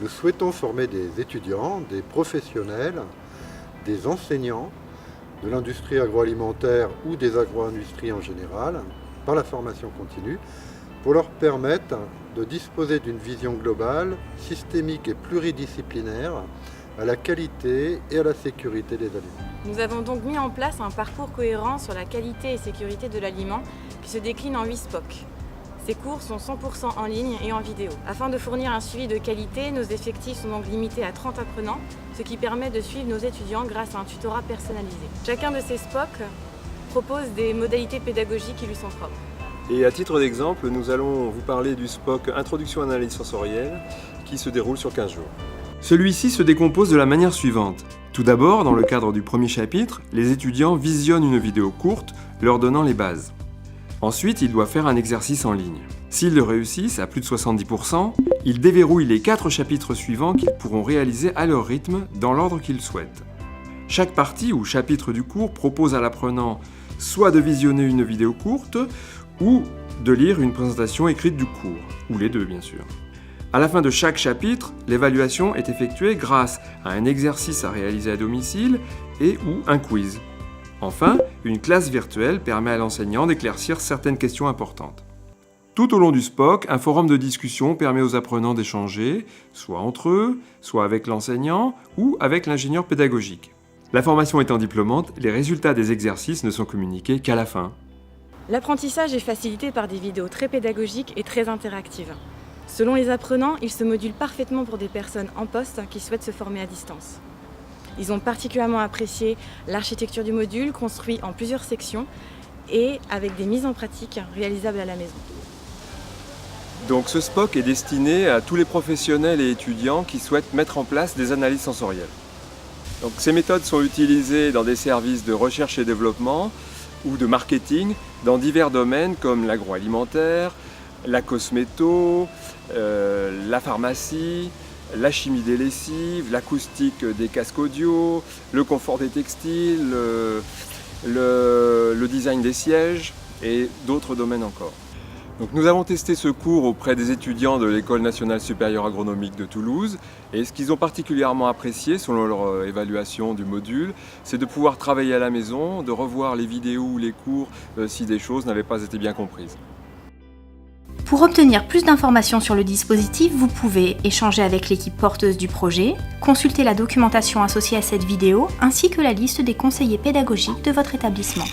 Nous souhaitons former des étudiants, des professionnels, des enseignants de l'industrie agroalimentaire ou des agro-industries en général, par la formation continue, pour leur permettre de disposer d'une vision globale, systémique et pluridisciplinaire à la qualité et à la sécurité des aliments. Nous avons donc mis en place un parcours cohérent sur la qualité et sécurité de l'aliment qui se décline en 8 SPOC. Ces cours sont 100% en ligne et en vidéo. Afin de fournir un suivi de qualité, nos effectifs sont donc limités à 30 apprenants, ce qui permet de suivre nos étudiants grâce à un tutorat personnalisé. Chacun de ces SPOC propose des modalités pédagogiques qui lui sont propres. Et à titre d'exemple, nous allons vous parler du SPOC Introduction à l'analyse sensorielle qui se déroule sur 15 jours. Celui-ci se décompose de la manière suivante. Tout d'abord, dans le cadre du premier chapitre, les étudiants visionnent une vidéo courte leur donnant les bases. Ensuite, ils doivent faire un exercice en ligne. S'ils le réussissent à plus de 70%, ils déverrouillent les 4 chapitres suivants qu'ils pourront réaliser à leur rythme dans l'ordre qu'ils souhaitent. Chaque partie ou chapitre du cours propose à l'apprenant soit de visionner une vidéo courte ou de lire une présentation écrite du cours, ou les deux bien sûr. À la fin de chaque chapitre, l'évaluation est effectuée grâce à un exercice à réaliser à domicile et ou un quiz. Enfin, une classe virtuelle permet à l'enseignant d'éclaircir certaines questions importantes. Tout au long du SPOC, un forum de discussion permet aux apprenants d'échanger, soit entre eux, soit avec l'enseignant ou avec l'ingénieur pédagogique. La formation étant diplômante, les résultats des exercices ne sont communiqués qu'à la fin. L'apprentissage est facilité par des vidéos très pédagogiques et très interactives. Selon les apprenants, ils se modulent parfaitement pour des personnes en poste qui souhaitent se former à distance. Ils ont particulièrement apprécié l'architecture du module, construit en plusieurs sections et avec des mises en pratique réalisables à la maison. Donc ce SPOC est destiné à tous les professionnels et étudiants qui souhaitent mettre en place des analyses sensorielles. Donc, ces méthodes sont utilisées dans des services de recherche et développement ou de marketing dans divers domaines comme l'agroalimentaire, la cosméto, la pharmacie, la chimie des lessives, l'acoustique des casques audio, le confort des textiles, le design des sièges et d'autres domaines encore. Donc nous avons testé ce cours auprès des étudiants de l'École nationale supérieure agronomique de Toulouse et ce qu'ils ont particulièrement apprécié selon leur évaluation du module, c'est de pouvoir travailler à la maison, de revoir les vidéos ou les cours si des choses n'avaient pas été bien comprises. Pour obtenir plus d'informations sur le dispositif, vous pouvez échanger avec l'équipe porteuse du projet, consulter la documentation associée à cette vidéo, ainsi que la liste des conseillers pédagogiques de votre établissement.